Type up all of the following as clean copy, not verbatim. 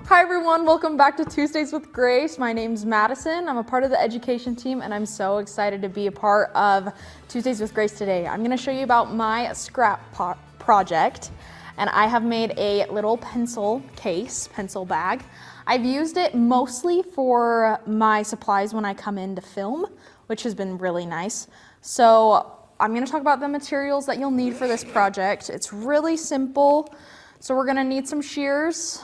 Hi everyone, welcome back to Tuesdays with Grace. My name's Madison. I'm a part of the education team and I'm so excited to be a part of Tuesdays with Grace today. I'm going to show you about my scrap project, and I have made a little pencil case, pencil bag. I've used it mostly for my supplies when I come in to film, which has been really nice. So I'm going to talk about the materials that you'll need for this project. It's really simple. So we're going to need some shears.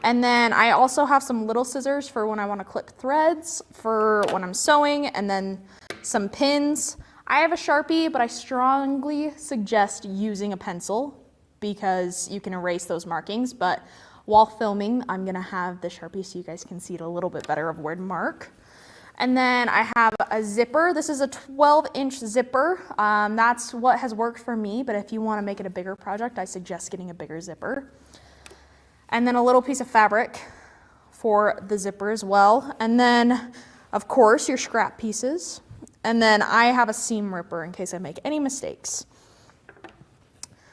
And then I also have some little scissors for when I want to clip threads, for when I'm sewing, and then some pins. I have a Sharpie, but I strongly suggest using a pencil because you can erase those markings. But while filming, I'm going to have the Sharpie so you guys can see it a little bit better of where to mark. And then I have a zipper. This is a 12-inch zipper. That's what has worked for me, but if you want to make it a bigger project, I suggest getting a bigger zipper. And then a little piece of fabric for the zipper as well. And then, of course, your scrap pieces. And then I have a seam ripper in case I make any mistakes.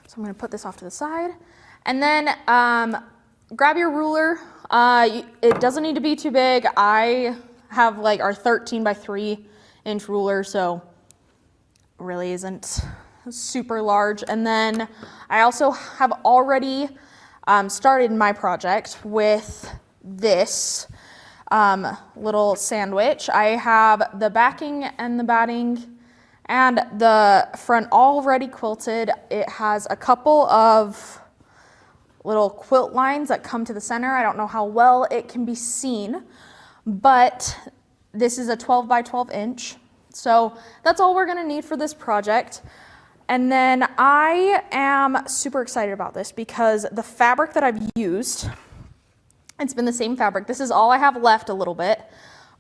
So I'm going to put this off to the side. And then grab your ruler. It doesn't need to be too big. I have like our 13 by 3 inch ruler, so it really isn't super large. And then I also have already started my project with this little sandwich. I have the backing and the batting and the front already quilted. It has a couple of little quilt lines that come to the center. I don't know how well it can be seen, but this is a 12 by 12 inch. So that's all we're gonna need for this project. And then I am super excited about this because the fabric that I've used, it's been the same fabric. This is all I have left a little bit,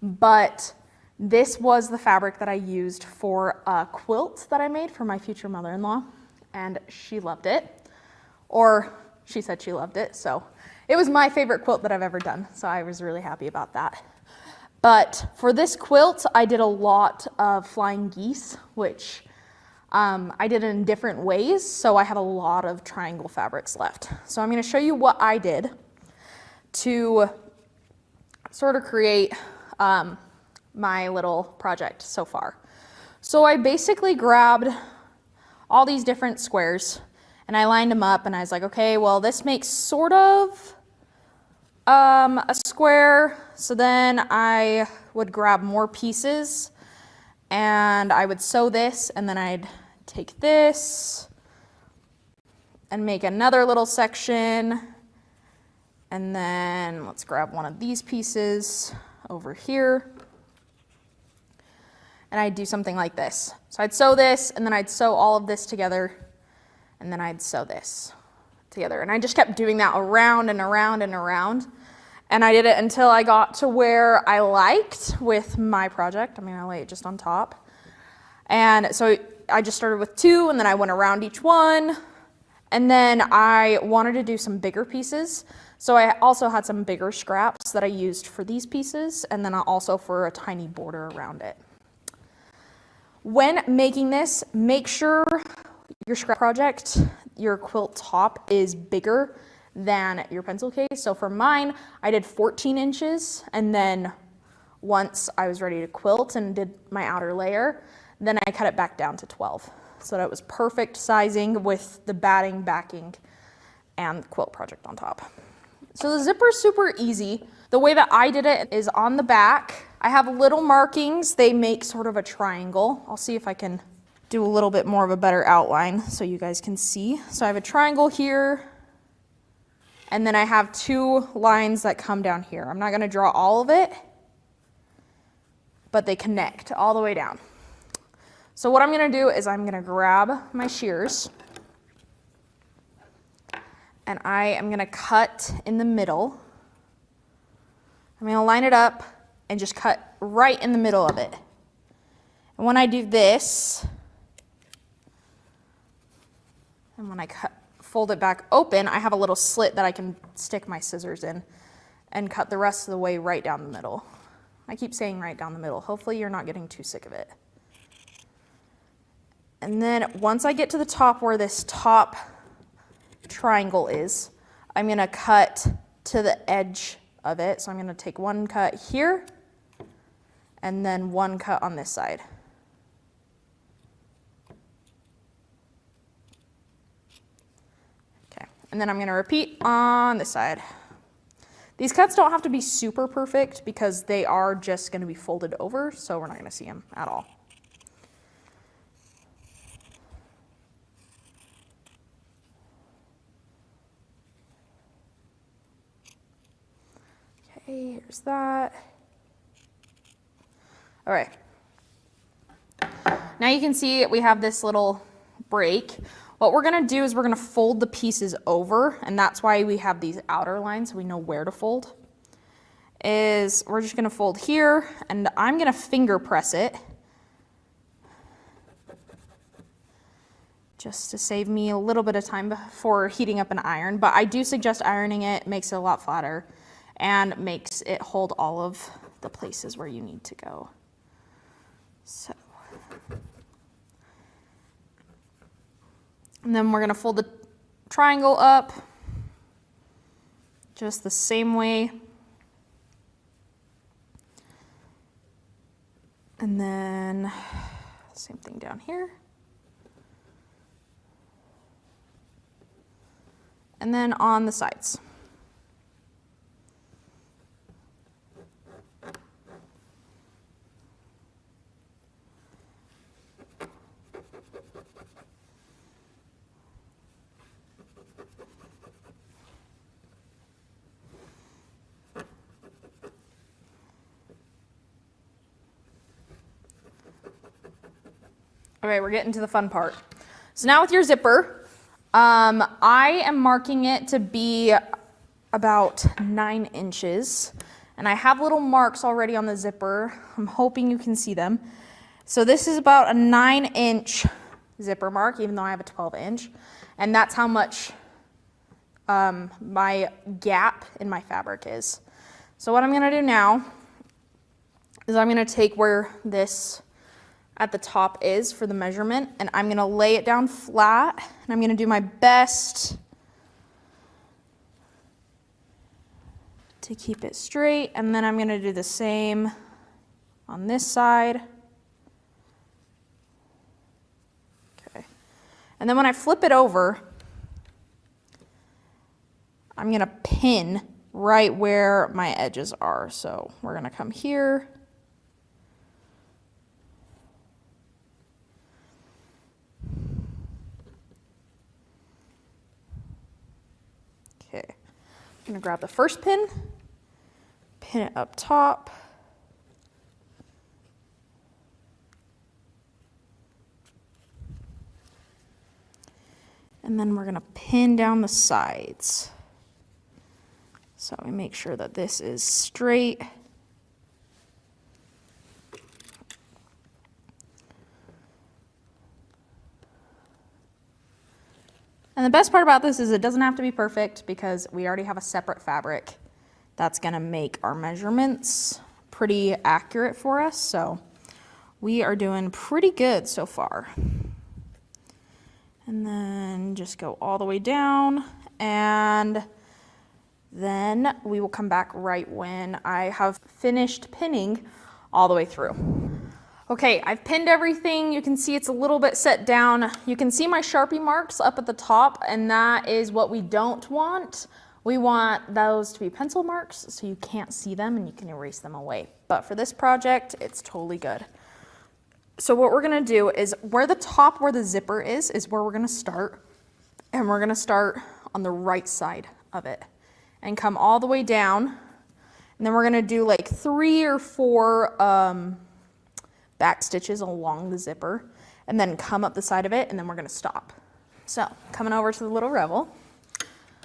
but this was the fabric that I used for a quilt that I made for my future mother-in-law, and she loved it, or she said she loved it. So it was my favorite quilt that I've ever done. So I was really happy about that. But for this quilt, I did a lot of flying geese, which I did it in different ways, so I have a lot of triangle fabrics left. So I'm going to show you what I did to sort of create my little project so far. So I basically grabbed all these different squares and I lined them up and I was like, okay, well, this makes sort of a square. So then I would grab more pieces and I would sew this, and then I'd take this and make another little section. And then let's grab one of these pieces over here. And I'd do something like this. So I'd sew this, and then I'd sew all of this together, and then I'd sew this together. And I just kept doing that around and around and around. And I did it until I got to where I liked with my project. I'm gonna lay it just on top. And so I just started with 2, and then I went around each one. And then I wanted to do some bigger pieces. So I also had some bigger scraps that I used for these pieces, and then also for a tiny border around it. When making this, make sure your scrap project, your quilt top, is bigger than your pencil case. So for mine, I did 14 inches, and then once I was ready to quilt and did my outer layer, then I cut it back down to 12. So that it was perfect sizing with the batting, backing, and the quilt project on top. So the zipper is super easy. The way that I did it is on the back. I have little markings. They make sort of a triangle. I'll see if I can do a little bit more of a better outline so you guys can see. So I have a triangle here, and then I have 2 lines that come down here. I'm not gonna draw all of it, but they connect all the way down. So what I'm gonna do is I'm gonna grab my shears, and I am gonna cut in the middle. I'm gonna line it up and just cut right in the middle of it. And when I do this, and when I fold it back open, I have a little slit that I can stick my scissors in and cut the rest of the way right down the middle. I keep saying right down the middle. Hopefully you're not getting too sick of it. And then once I get to the top where this top triangle is, I'm gonna cut to the edge of it. So I'm gonna take one cut here and then one cut on this side. Okay, and then I'm gonna repeat on this side. These cuts don't have to be super perfect because they are just gonna be folded over, so we're not gonna see them at all. Okay, here's that. All right. Now you can see we have this little break. What we're gonna do is we're gonna fold the pieces over, and that's why we have these outer lines so we know where to fold. Is we're just gonna fold here, and I'm gonna finger press it just to save me a little bit of time before heating up an iron, but I do suggest ironing it. It makes it a lot flatter and makes it hold all of the places where you need to go. So, and then we're gonna fold the triangle up just the same way. And then same thing down here. And then on the sides. All right, we're getting to the fun part. So now with your zipper, I am marking it to be about 9 inches. And I have little marks already on the zipper. I'm hoping you can see them. So this is about a 9-inch zipper mark, even though I have a 12-inch. And that's how much my gap in my fabric is. So what I'm gonna do now is I'm gonna take where this at the top is for the measurement, and I'm gonna lay it down flat, and I'm gonna do my best to keep it straight, and then I'm gonna do the same on this side. Okay, and then when I flip it over, I'm gonna pin right where my edges are. So we're gonna come here, okay, I'm gonna grab the first pin, pin it up top, and then we're gonna pin down the sides. So we make sure that this is straight. And the best part about this is it doesn't have to be perfect because we already have a separate fabric that's gonna make our measurements pretty accurate for us. So we are doing pretty good so far. And then just go all the way down, and then we will come back right when I have finished pinning all the way through. Okay, I've pinned everything. You can see it's a little bit set down. You can see my Sharpie marks up at the top, and that is what we don't want. We want those to be pencil marks so you can't see them and you can erase them away. But for this project, it's totally good. So what we're gonna do is where the zipper is where we're gonna start. And we're gonna start on the right side of it and come all the way down. And then we're gonna do like 3 or 4 back stitches along the zipper and then come up the side of it, and then we're gonna stop. So coming over to the little revel,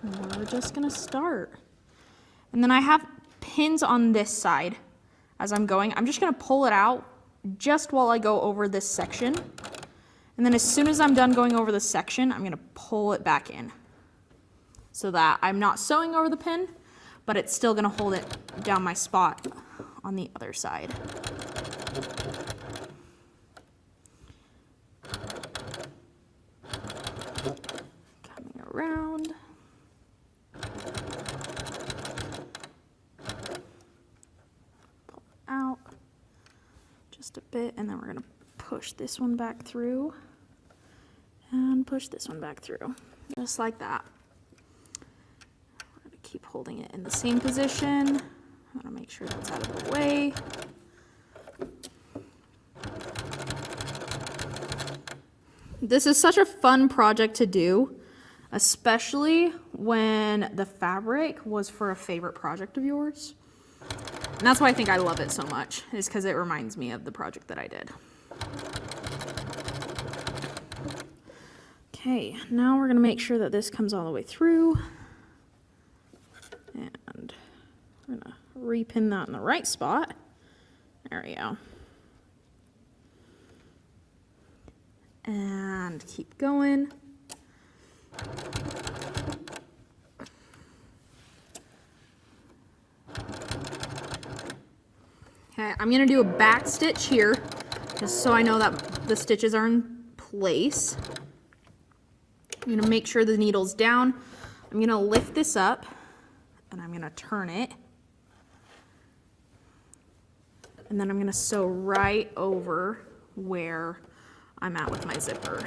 and we're just gonna start. And then I have pins on this side as I'm going. I'm just gonna pull it out just while I go over this section. And then as soon as I'm done going over this section, I'm gonna pull it back in so that I'm not sewing over the pin, but it's still gonna hold it down my spot on the other side. Coming around. just a bit, and then we're gonna push this one back through and push this one back through, just like that. We're gonna keep holding it in the same position. I wanna make sure that's out of the way. This is such a fun project to do, especially when the fabric was for a favorite project of yours. And that's why I think I love it so much, is because it reminds me of the project that I did. Okay, now we're gonna make sure that this comes all the way through. And we're gonna repin that in the right spot. There we go. And keep going. Okay, I'm gonna do a back stitch here, just so I know that the stitches are in place. I'm gonna make sure the needle's down. I'm gonna lift this up, and I'm gonna turn it. And then I'm gonna sew right over where I'm at with my zipper.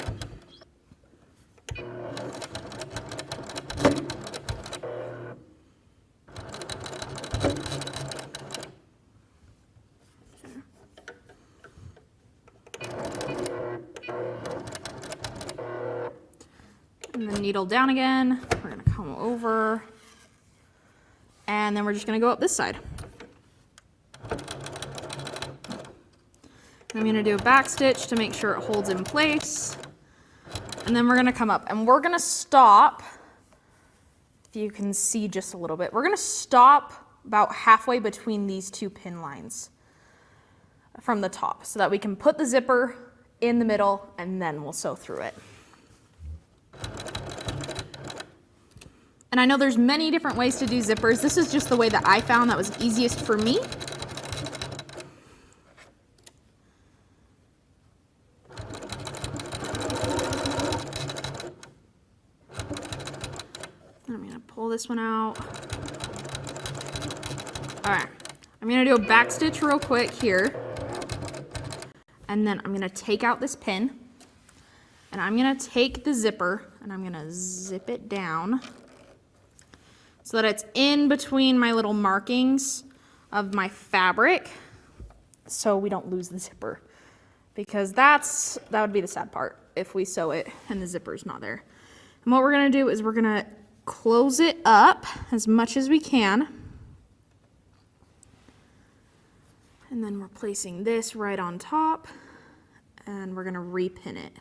And the needle down again. We're gonna come over, and then we're just gonna go up this side. I'm gonna do a back stitch to make sure it holds in place. And then we're gonna come up and we're gonna stop, if you can see just a little bit, we're gonna stop about halfway between these two pin lines from the top so that we can put the zipper in the middle and then we'll sew through it. And I know there's many different ways to do zippers. This is just the way that I found that was easiest for me. I'm gonna pull this one out. All right, I'm gonna do a back stitch real quick here. And then I'm gonna take out this pin and I'm gonna take the zipper and I'm gonna zip it down so that it's in between my little markings of my fabric so we don't lose the zipper, because that would be the sad part if we sew it and the zipper's not there. And what we're gonna do is we're gonna close it up as much as we can. And then we're placing this right on top and we're gonna repin it.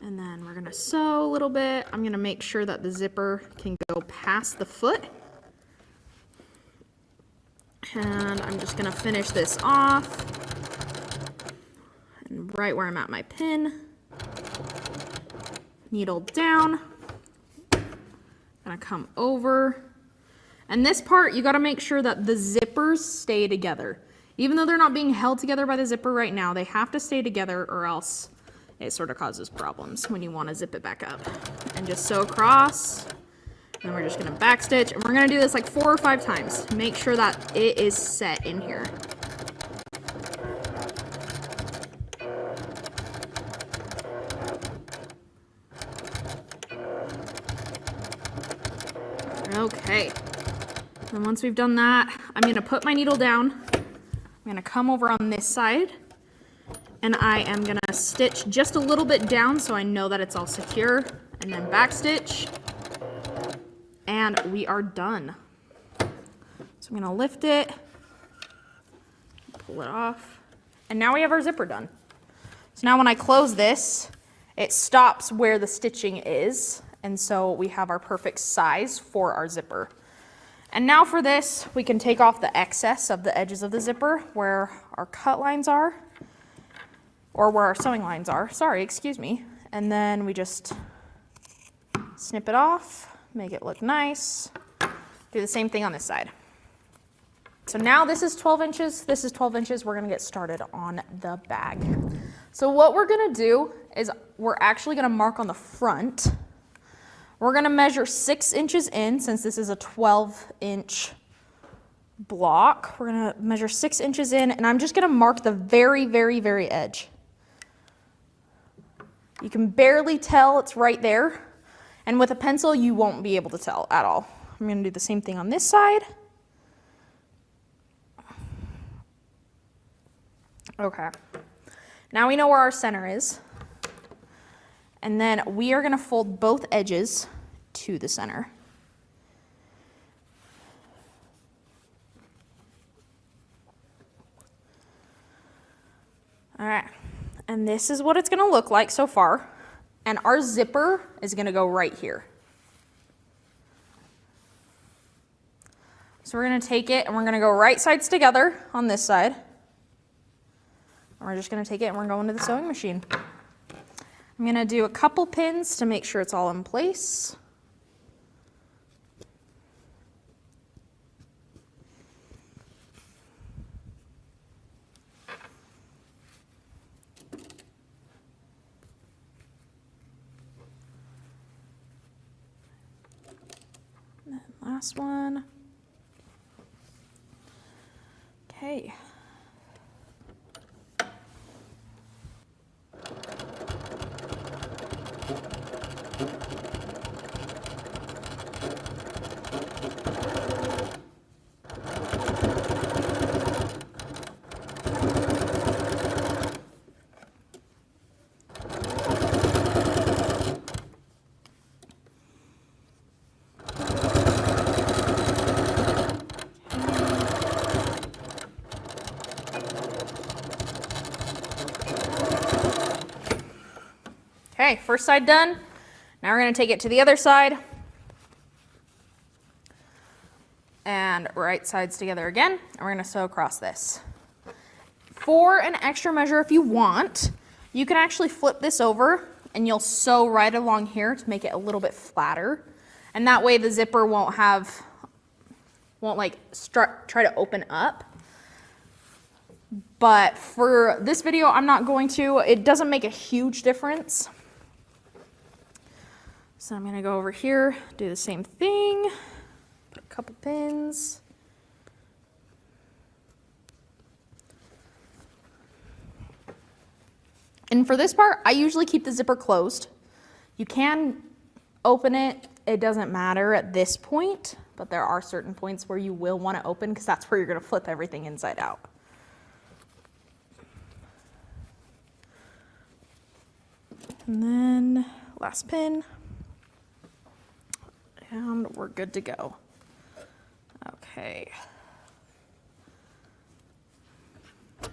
And then we're gonna sew a little bit. I'm gonna make sure that the zipper can go past the foot. And I'm just gonna finish this off. And right where I'm at my pin. Needle down. Gonna come over. And this part, you gotta make sure that the zippers stay together. Even though they're not being held together by the zipper right now, they have to stay together or else it sort of causes problems when you want to zip it back up. And just sew across, and we're just gonna back stitch, and we're gonna do this like 4 or 5 times to make sure that it is set in here. Okay, and once we've done that, I'm gonna put my needle down. I'm gonna come over on this side, and I am gonna stitch just a little bit down so I know that it's all secure, and then back stitch, and we are done. So I'm gonna lift it, pull it off, and now we have our zipper done. So now when I close this, it stops where the stitching is, and so we have our perfect size for our zipper. And now for this, we can take off the excess of the edges of the zipper where our cut lines are, or where our sewing lines are, sorry, excuse me. And then we just snip it off, make it look nice. Do the same thing on this side. So now this is 12 inches, this is 12 inches. We're gonna get started on the bag. So what we're gonna do is we're actually gonna mark on the front We're gonna measure 6 inches in, since this is a 12-inch block. We're gonna measure 6 inches in, and I'm just gonna mark the very, very, very edge. You can barely tell it's right there, and with a pencil, you won't be able to tell at all. I'm gonna do the same thing on this side. Okay, now we know where our center is, and then we are gonna fold both edges to the center. All right, and this is what it's gonna look like so far. And our zipper is gonna go right here. So we're gonna take it and we're gonna go right sides together on this side. And we're just gonna take it and we're going to the sewing machine. I'm gonna do a couple pins to make sure it's all in place. Last one. Okay. Okay, first side done. Now we're gonna take it to the other side. And right sides together again, and we're gonna sew across this. For an extra measure, if you want, you can actually flip this over and you'll sew right along here to make it a little bit flatter. And that way the zipper won't like try to open up. But for this video, I'm not going to. It doesn't make a huge difference. So I'm gonna go over here, do the same thing, put a couple pins. And for this part, I usually keep the zipper closed. You can open it, it doesn't matter at this point, but there are certain points where you will wanna open because that's where you're gonna flip everything inside out. And then last pin. And we're good to go. Okay. I'm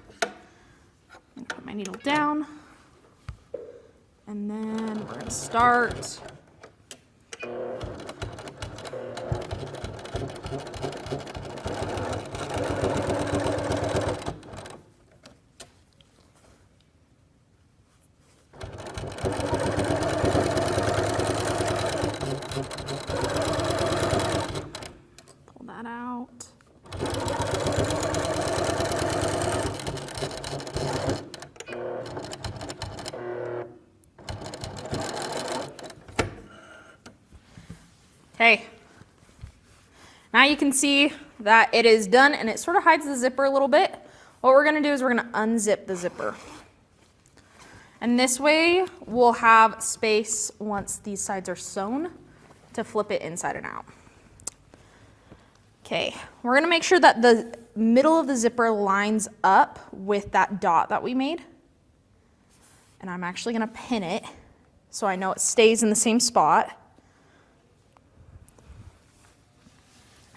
gonna put my needle down. And then we're gonna start. Okay, now you can see that it is done and it sort of hides the zipper a little bit. What we're gonna do is we're gonna unzip the zipper. And this way we'll have space once these sides are sewn to flip it inside and out. Okay, we're gonna make sure that the middle of the zipper lines up with that dot that we made. And I'm actually gonna pin it so I know it stays in the same spot.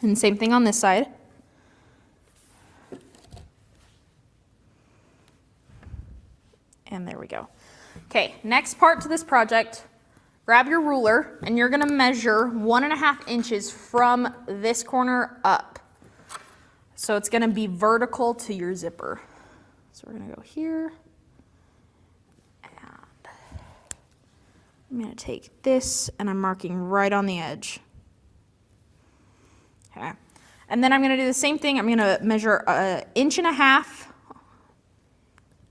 And same thing on this side. And there we go. Okay, next part to this project, grab your ruler and you're gonna measure 1.5 inches from this corner up. So it's gonna be vertical to your zipper. So we're gonna go here. And I'm gonna take this and I'm marking right on the edge. Okay, and then I'm gonna do the same thing. I'm gonna measure 1.5 inches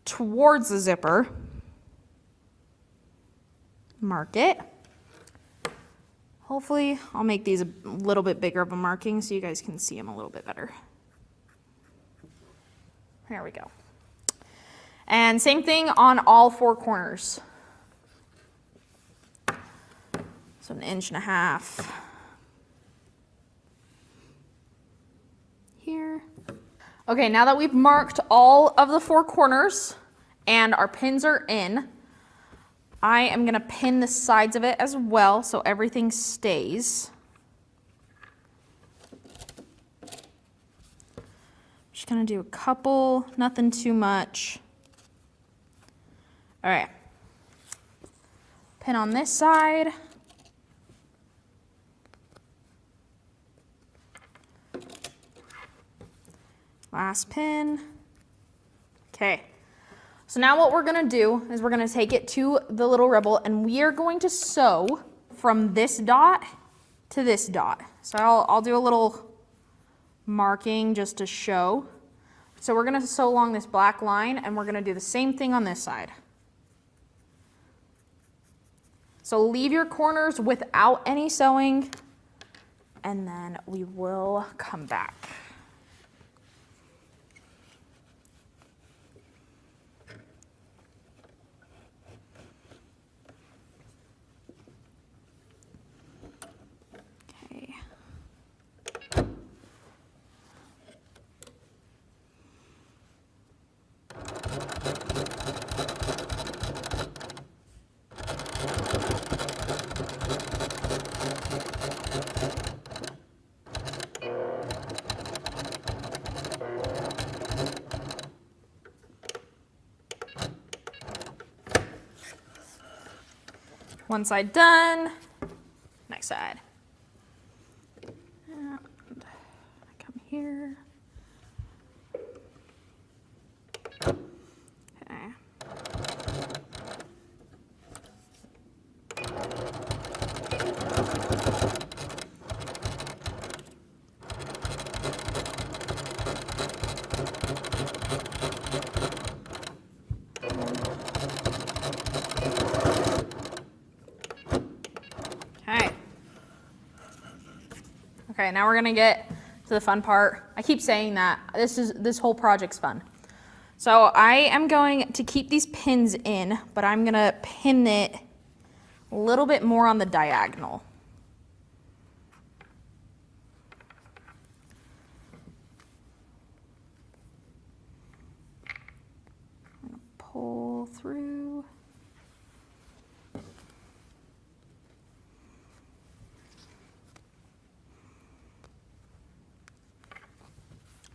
towards the zipper. Mark it. Hopefully I'll make these a little bit bigger of a marking so you guys can see them a little bit better. There we go. And same thing on all 4 corners. So 1.5 inches here. Okay, now that we've marked all of the 4 corners and our pins are in, I am gonna pin the sides of it as well so everything stays. Just gonna do a couple, nothing too much. All right, pin on this side. Last pin. Okay. So now what we're gonna do is we're gonna take it to the little ribble and we are going to sew from this dot to this dot. So I'll do a little marking just to show. So we're gonna sew along this black line and we're gonna do the same thing on this side. So leave your corners without any sewing and then we will come back. One side done, next side. And come here. Okay. Okay, now we're gonna get to the fun part. I keep saying that. This whole project's fun. So I am going to keep these pins in, but I'm gonna pin it a little bit more on the diagonal. I'm gonna pull through.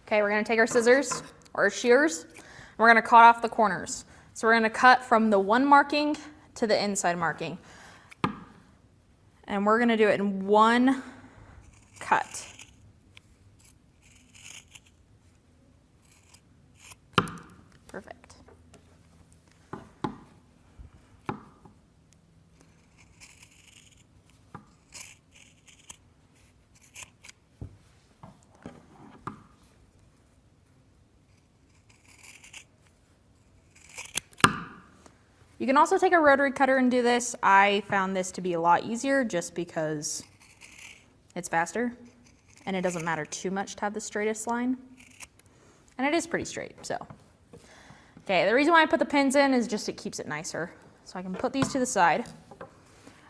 Okay, we're gonna take our scissors or shears, and we're gonna cut off the corners. So we're gonna cut from the one marking to the inside marking. And we're gonna do it in one cut. Perfect. You can also take a rotary cutter and do this. I found this to be a lot easier just because it's faster and it doesn't matter too much to have the straightest line. And it is pretty straight, so. Okay, the reason why I put the pins in is just it keeps it nicer. So I can put these to the side. All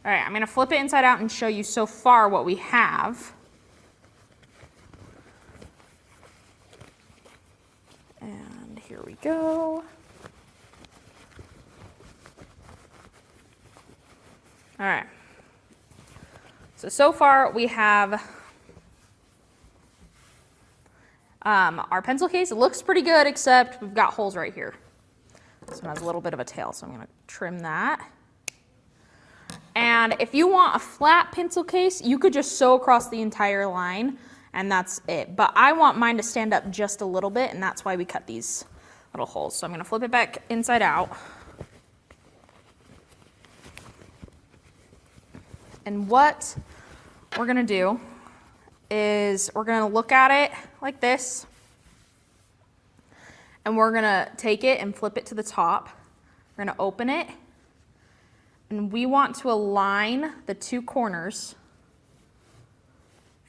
right, I'm gonna flip it inside out and show you so far what we have. And here we go. All right, so far we have our pencil case. It looks pretty good, except we've got holes right here. This one has a little bit of a tail, so I'm gonna trim that. And if you want a flat pencil case, you could just sew across the entire line and that's it. But I want mine to stand up just a little bit, and that's why we cut these little holes. So I'm gonna flip it back inside out. And what we're gonna do is we're gonna look at it like this, and we're gonna take it and flip it to the top. We're gonna open it, and we want to align the two corners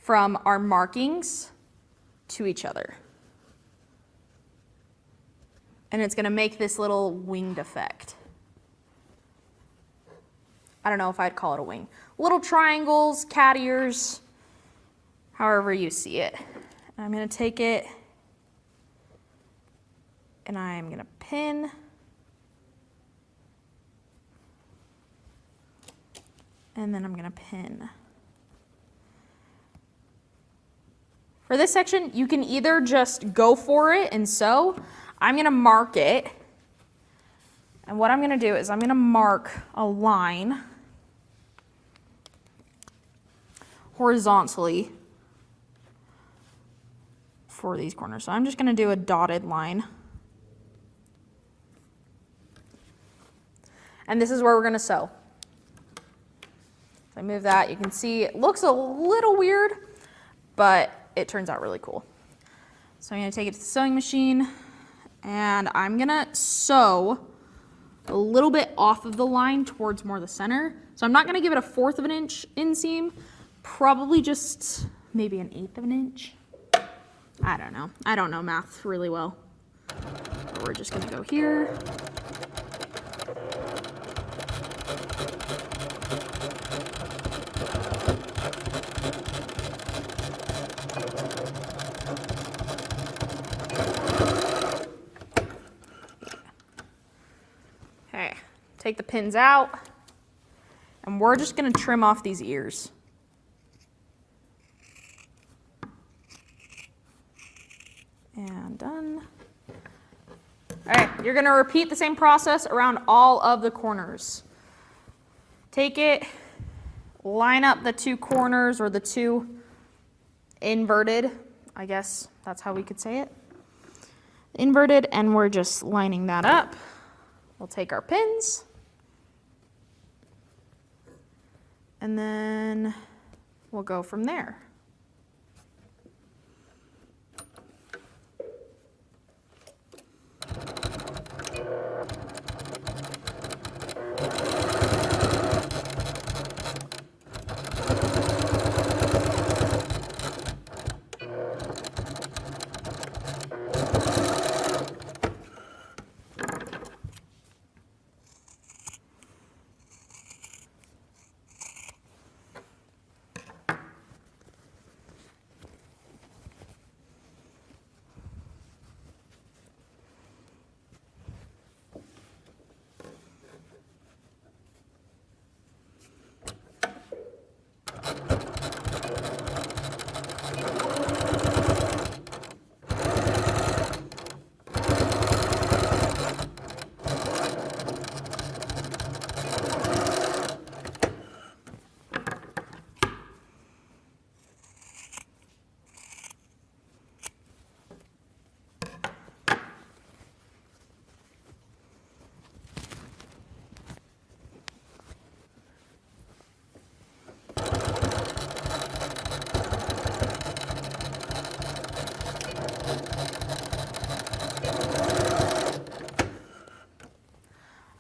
from our markings to each other. And it's gonna make this little winged effect. I don't know if I'd call it a wing. Little triangles, cat ears, however you see it. I'm gonna take it and I'm gonna pin. And then I'm gonna pin. For this section, you can either just go for it and sew. I'm gonna mark it. And what I'm gonna do is I'm gonna mark a line horizontally for these corners. So I'm just gonna do a dotted line. And this is where we're gonna sew. So I move that, you can see it looks a little weird, but it turns out really cool. So I'm gonna take it to the sewing machine and I'm gonna sew a little bit off of the line towards more the center. So I'm not gonna give it a 1/4 of an inch inseam, probably just maybe an 1/8 of an inch. I don't know. I don't know math really well. But we're just gonna go here. Okay, take the pins out, and we're just gonna trim off these ears. And done. All right, you're gonna repeat the same process around all of the corners. Take it, line up the two corners or the two inverted, I guess that's how we could say it. Inverted, and we're just lining that up. We'll take our pins, and then we'll go from there.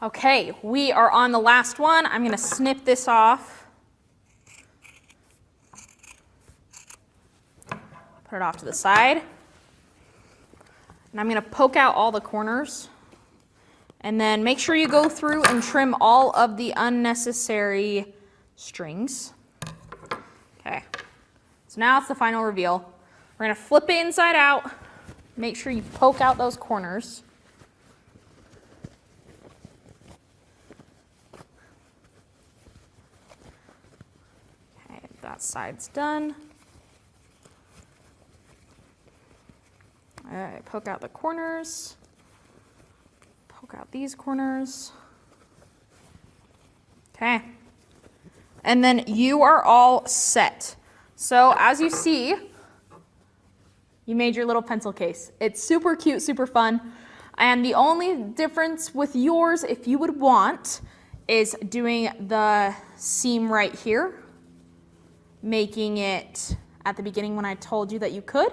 Okay, we are on the last one. I'm gonna snip this off. Put it off to the side. And I'm gonna poke out all the corners. And then make sure you go through and trim all of the unnecessary strings. Okay, so now it's the final reveal. We're gonna flip it inside out. Make sure you poke out those corners. That side's done. All right, poke out the corners. Poke out these corners. Okay. And then you are all set. So as you see, you made your little pencil case. It's super cute, super fun. And the only difference with yours, if you would want, is doing the seam right here, making it at the beginning when I told you that you could,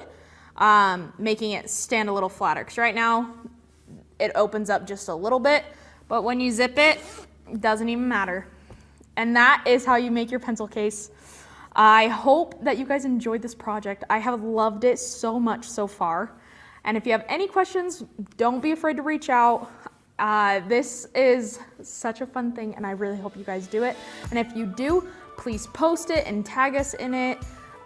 making it stand a little flatter. Because right now it opens up just a little bit, but when you zip it, it doesn't even matter. And that is how you make your pencil case. I hope that you guys enjoyed this project. I have loved it so much so far. And if you have any questions, don't be afraid to reach out. This is such a fun thing and I really hope you guys do it. And if you do, please post it and tag us in it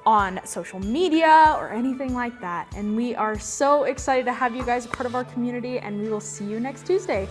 on social media or anything like that. And we are so excited to have you guys a part of our community, and we will see you next Tuesday.